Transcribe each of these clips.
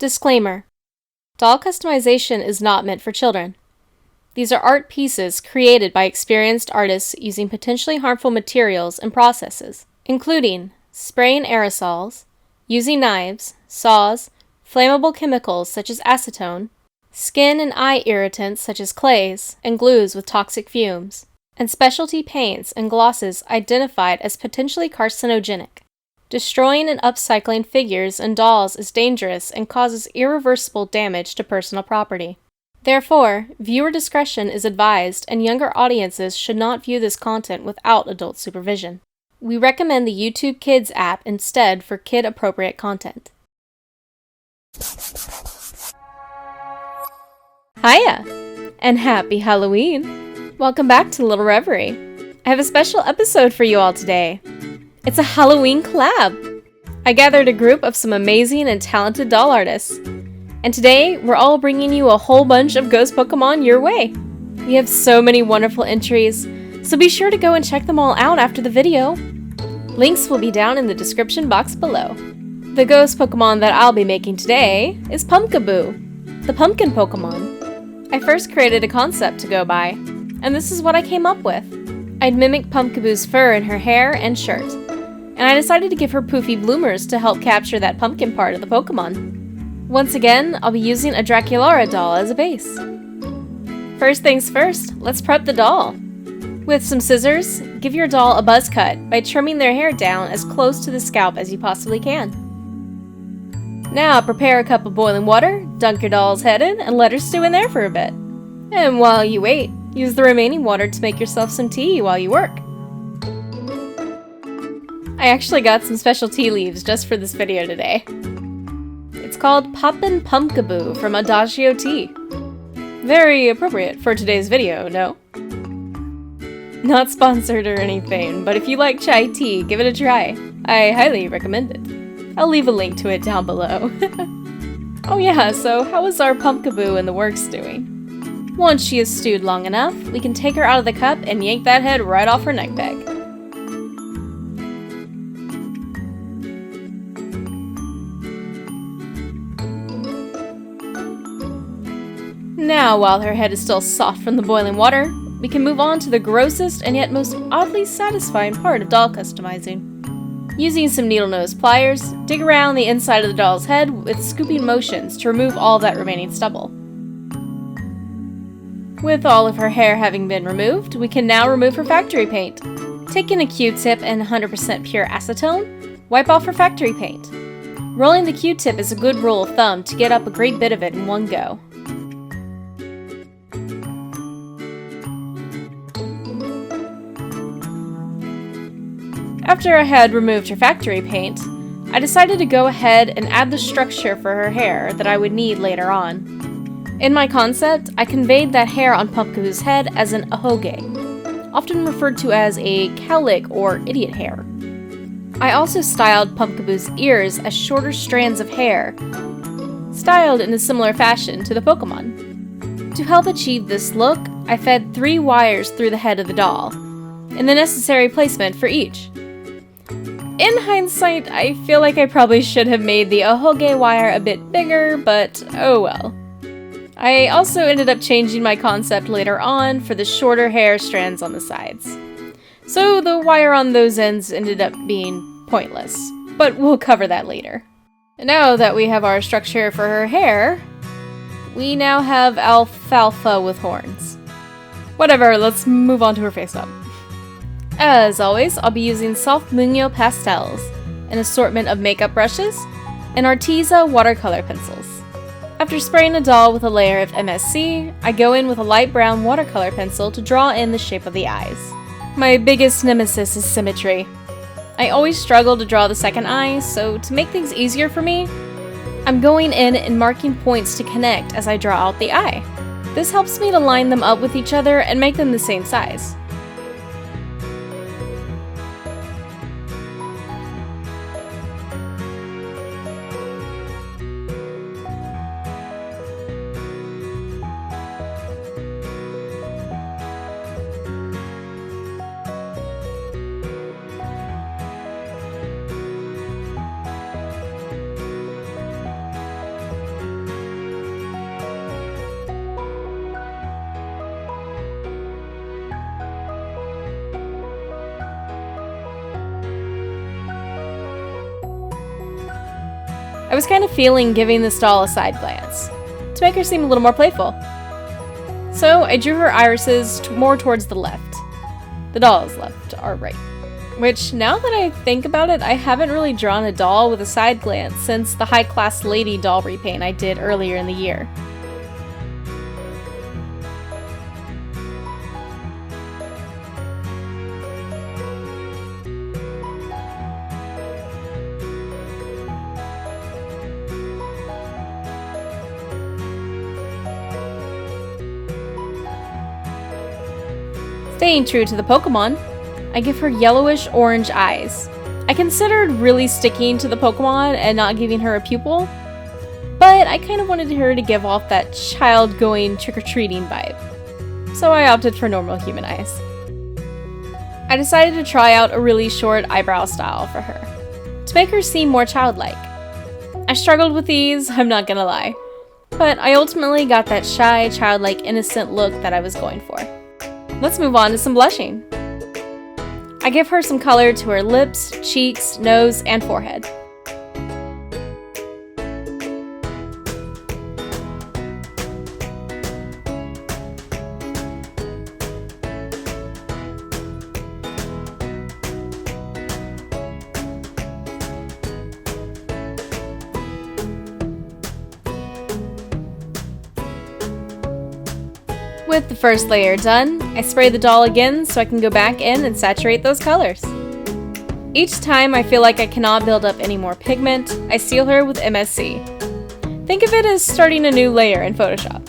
Disclaimer: doll customization is not meant for children. These are art pieces created by experienced artists using potentially harmful materials and processes, including spraying aerosols, using knives, saws, flammable chemicals such as acetone, skin and eye irritants such as clays and glues with toxic fumes, and specialty paints and glosses identified as potentially carcinogenic. Destroying and upcycling figures and dolls is dangerous and causes irreversible damage to personal property. Therefore, viewer discretion is advised and younger audiences should not view this content without adult supervision. We recommend the YouTube Kids app instead for kid-appropriate content. Hiya! And happy Halloween! Welcome back to Little Reverie. I have a special episode for you all today. It's a Halloween collab! I gathered a group of some amazing and talented doll artists. And today, we're all bringing you a whole bunch of ghost Pokemon your way. We have so many wonderful entries, so be sure to go and check them all out after the video. Links will be down in the description box below. The ghost Pokemon that I'll be making today is Pumpkaboo, the pumpkin Pokemon. I first created a concept to go by, and this is what I came up with. I'd mimic Pumpkaboo's fur in her hair and shirt, and I decided to give her poofy bloomers to help capture that pumpkin part of the Pokemon. Once again, I'll be using a Draculaura doll as a base. First things first, let's prep the doll. With some scissors, give your doll a buzz cut by trimming their hair down as close to the scalp as you possibly can. Now prepare a cup of boiling water, dunk your doll's head in, and let her stew in there for a bit. And while you wait, use the remaining water to make yourself some tea while you work. I actually got some special tea leaves just for this video today. It's called Poppin' Pumpkaboo from Adagio Tea. Very appropriate for today's video, no? Not sponsored or anything, but if you like chai tea, give it a try. I highly recommend it. I'll leave a link to it down below. Oh yeah, so how is our Pumpkaboo in the works doing? Once she is stewed long enough, we can take her out of the cup and yank that head right off her neck peg. Now, while her head is still soft from the boiling water, we can move on to the grossest and yet most oddly satisfying part of doll customizing. Using some needle nose pliers, dig around the inside of the doll's head with scooping motions to remove all of that remaining stubble. With all of her hair having been removed, we can now remove her factory paint. Taking a Q-tip and 100% pure acetone, wipe off her factory paint. Rolling the Q-tip is a good rule of thumb to get up a great bit of it in one go. After I had removed her factory paint, I decided to go ahead and add the structure for her hair that I would need later on. In my concept, I conveyed that hair on Pumpkaboo's head as an ahoge, often referred to as a cowlick or idiot hair. I also styled Pumpkaboo's ears as shorter strands of hair, styled in a similar fashion to the Pokemon. To help achieve this look, I fed 3 wires through the head of the doll, and the necessary placement for each. In hindsight, I feel like I probably should have made the ahoge wire a bit bigger, but oh well. I also ended up changing my concept later on for the shorter hair strands on the sides. So the wire on those ends ended up being pointless, but we'll cover that later. And now that we have our structure for her hair, we now have alfalfa with horns. Whatever, let's move on to her face up. As always, I'll be using soft Munyo pastels, an assortment of makeup brushes, and Arteza watercolor pencils. After spraying a doll with a layer of MSC, I go in with a light brown watercolor pencil to draw in the shape of the eyes. My biggest nemesis is symmetry. I always struggle to draw the second eye, so to make things easier for me, I'm going in and marking points to connect as I draw out the eye. This helps me to line them up with each other and make them the same size. I was kind of feeling giving this doll a side glance, to make her seem a little more playful. So I drew her irises more towards the left. The doll's left or right. Which, now that I think about it, I haven't really drawn a doll with a side glance since the High Class Lady doll repaint I did earlier in the year. Staying true to the Pokemon, I give her yellowish-orange eyes. I considered really sticking to the Pokemon and not giving her a pupil, but I kind of wanted her to give off that child going trick-or-treating vibe, so I opted for normal human eyes. I decided to try out a really short eyebrow style for her, to make her seem more childlike. I struggled with these, I'm not gonna lie, but I ultimately got that shy, childlike, innocent look that I was going for. Let's move on to some blushing. I give her some color to her lips, cheeks, nose, and forehead. With the first layer done, I spray the doll again so I can go back in and saturate those colors. Each time I feel like I cannot build up any more pigment, I seal her with MSC. Think of it as starting a new layer in Photoshop.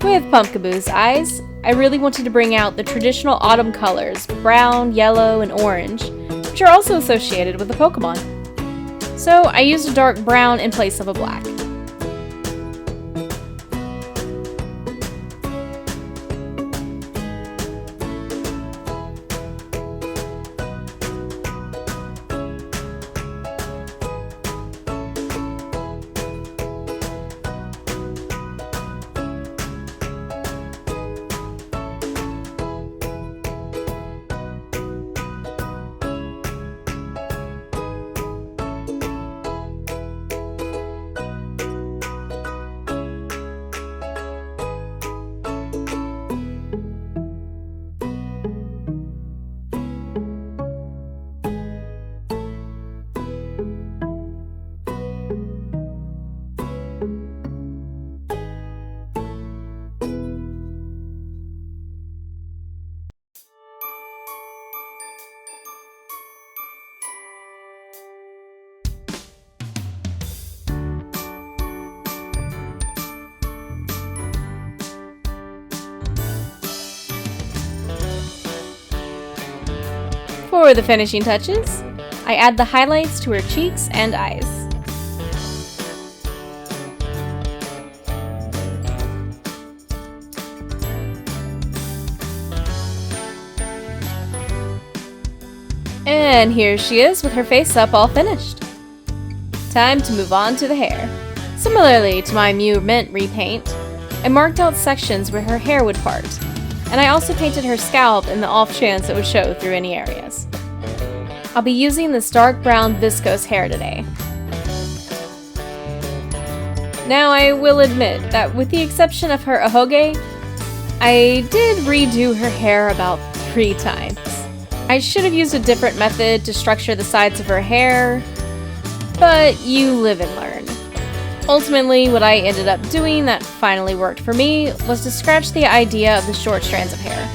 With Pumpkaboo's eyes, I really wanted to bring out the traditional autumn colors, brown, yellow, and orange, which are also associated with the Pokemon. So I used a dark brown in place of a black. For the finishing touches, I add the highlights to her cheeks and eyes. And here she is with her face up all finished. Time to move on to the hair. Similarly to my Mew Mint repaint, I marked out sections where her hair would part, and I also painted her scalp in the off chance it would show through any areas. I'll be using this dark brown viscose hair today. Now I will admit that with the exception of her ahoge, I did redo her hair about 3 times. I should have used a different method to structure the sides of her hair, but you live and learn. Ultimately, what I ended up doing that finally worked for me was to scratch the idea of the short strands of hair,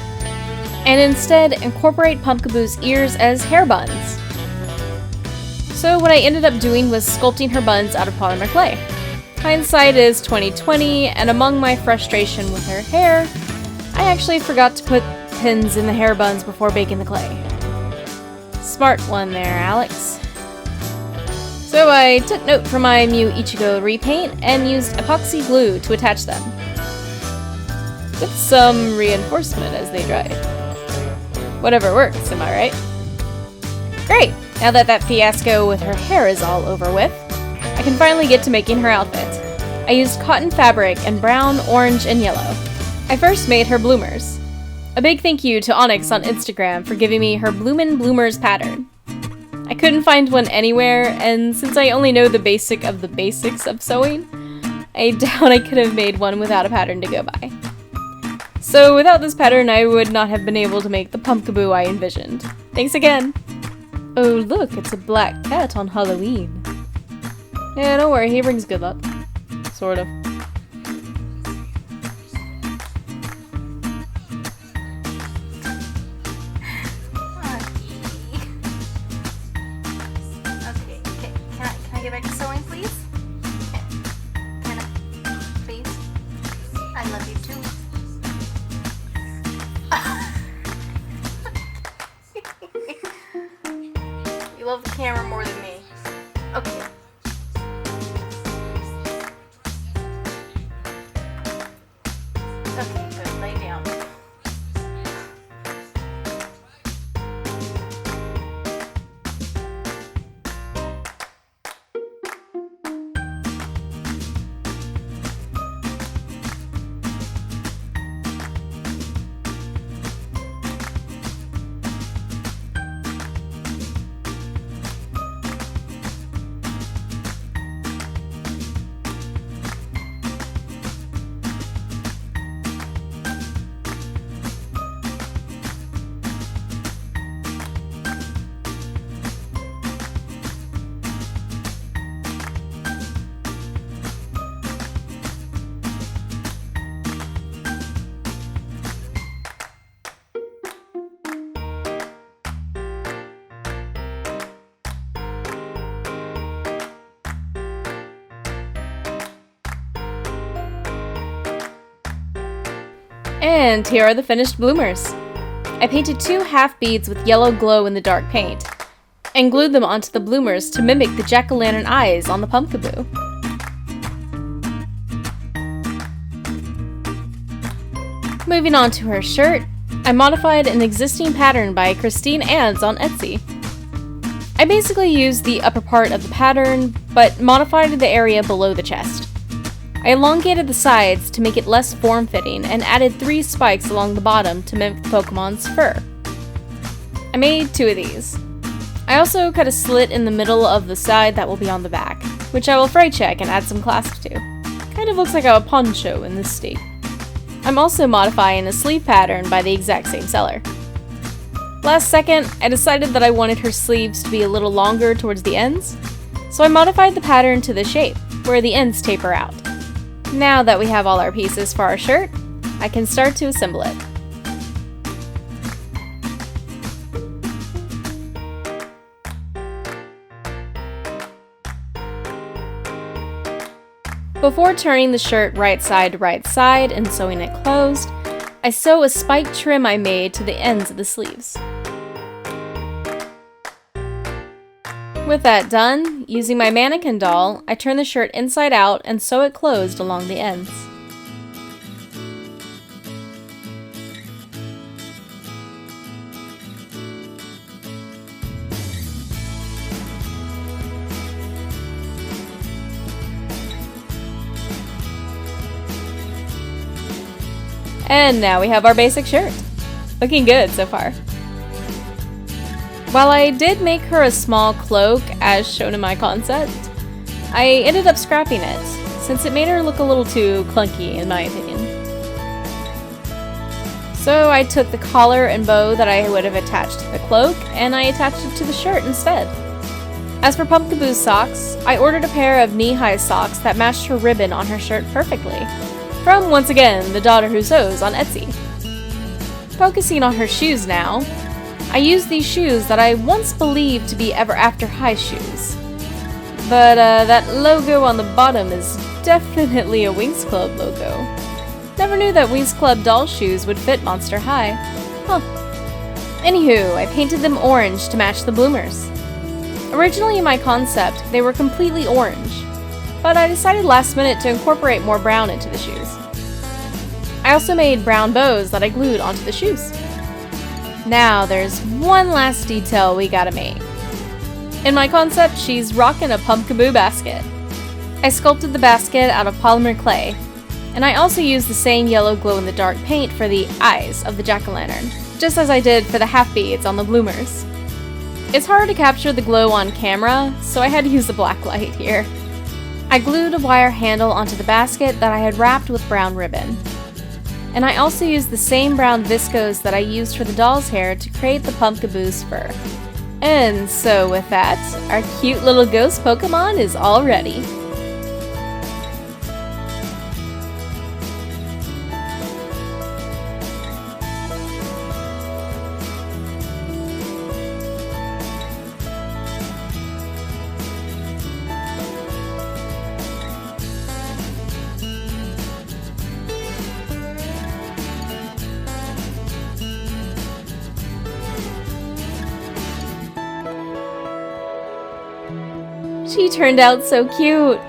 and instead incorporate Pumpkaboo's ears as hair buns. So what I ended up doing was sculpting her buns out of polymer clay. Hindsight is 20/20, and among my frustration with her hair, I actually forgot to put pins in the hair buns before baking the clay. Smart one there, Alex. So I took note from my Mew Ichigo repaint and used epoxy glue to attach them, with some reinforcement as they dried. Whatever works, am I right? Great! Now that that fiasco with her hair is all over with, I can finally get to making her outfit. I used cotton fabric in brown, orange, and yellow. I first made her bloomers. A big thank you to Onyx on Instagram for giving me her Bloomin' Bloomers pattern. I couldn't find one anywhere, and since I only know the basics of sewing, I doubt I could have made one without a pattern to go by. So without this pattern, I would not have been able to make the Pumpkaboo I envisioned. Thanks again! Oh look, it's a black cat on Halloween. Yeah, don't worry, he brings good luck. Sort of. Can I get back to sewing, please? Can I? Please? I love you too. You love the camera more than me. Okay. Okay, good. Lay down. And here are the finished bloomers. I painted 2 half beads with yellow glow in the dark paint, and glued them onto the bloomers to mimic the jack-o'-lantern eyes on the Pumpkaboo. Moving on to her shirt, I modified an existing pattern by Christine Ands on Etsy. I basically used the upper part of the pattern, but modified the area below the chest. I elongated the sides to make it less form-fitting and added 3 spikes along the bottom to mimic the Pokemon's fur. I made 2 of these. I also cut a slit in the middle of the side that will be on the back, which I will fray check and add some clasp to. Kind of looks like a poncho in this state. I'm also modifying a sleeve pattern by the exact same seller. Last second, I decided that I wanted her sleeves to be a little longer towards the ends, so I modified the pattern to the shape, where the ends taper out. Now that we have all our pieces for our shirt, I can start to assemble it. Before turning the shirt right side to right side and sewing it closed, I sew a spike trim I made to the ends of the sleeves. With that done, using my mannequin doll, I turn the shirt inside out and sew it closed along the ends. And now we have our basic shirt. Looking good so far. While I did make her a small cloak as shown in my concept, I ended up scrapping it, since it made her look a little too clunky in my opinion. So I took the collar and bow that I would have attached to the cloak, and I attached it to the shirt instead. As for Pumpkaboo Socks, I ordered a pair of knee-high socks that matched her ribbon on her shirt perfectly, from, once again, the daughter who sews on Etsy. Focusing on her shoes now, I used these shoes that I once believed to be Ever After High shoes. But that logo on the bottom is definitely a Winx Club logo. Never knew that Winx Club doll shoes would fit Monster High. Huh. Anywho, I painted them orange to match the bloomers. Originally in my concept, they were completely orange, but I decided last minute to incorporate more brown into the shoes. I also made brown bows that I glued onto the shoes. Now there's one last detail we gotta make. In my concept, she's rocking a Pumpkaboo Basket. I sculpted the basket out of polymer clay, and I also used the same yellow glow-in-the-dark paint for the eyes of the jack-o'-lantern, just as I did for the half beads on the bloomers. It's hard to capture the glow on camera, so I had to use the black light here. I glued a wire handle onto the basket that I had wrapped with brown ribbon. And I also used the same brown viscose that I used for the doll's hair to create the Pumpkaboo's fur. And so with that, our cute little ghost Pokemon is all ready. She turned out so cute!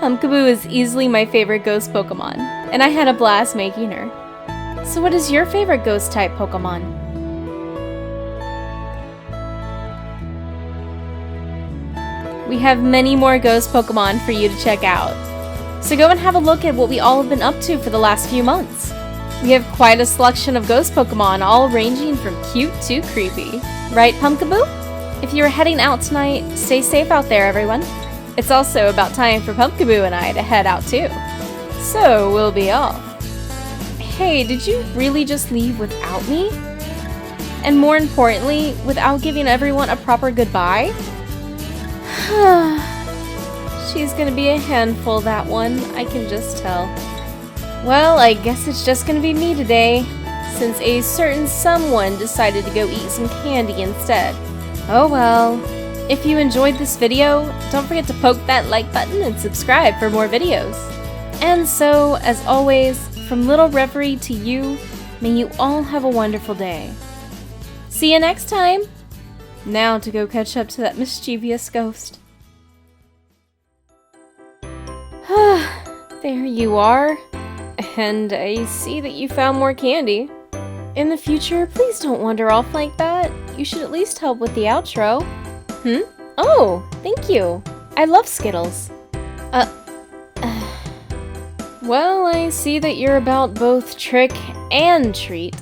Pumpkaboo is easily my favorite ghost Pokemon, and I had a blast making her. So what is your favorite ghost type Pokemon? We have many more ghost Pokemon for you to check out. So go and have a look at what we all have been up to for the last few months. We have quite a selection of ghost Pokemon, all ranging from cute to creepy. Right, Pumpkaboo? If you are heading out tonight, stay safe out there, everyone. It's also about time for Pumpkaboo and I to head out too. So we'll be off. Hey, did you really just leave without me? And more importantly, without giving everyone a proper goodbye? She's gonna be a handful, that one, I can just tell. Well, I guess it's just gonna be me today, since a certain someone decided to go eat some candy instead. Oh well. If you enjoyed this video, don't forget to poke that like button and subscribe for more videos. And so, as always, from Little Reverie to you, may you all have a wonderful day. See you next time! Now to go catch up to that mischievous ghost. There you are. And I see that you found more candy. In the future, please don't wander off like that. You should at least help with the outro. Oh, thank you. I love Skittles. Well, I see that you're about both trick and treat.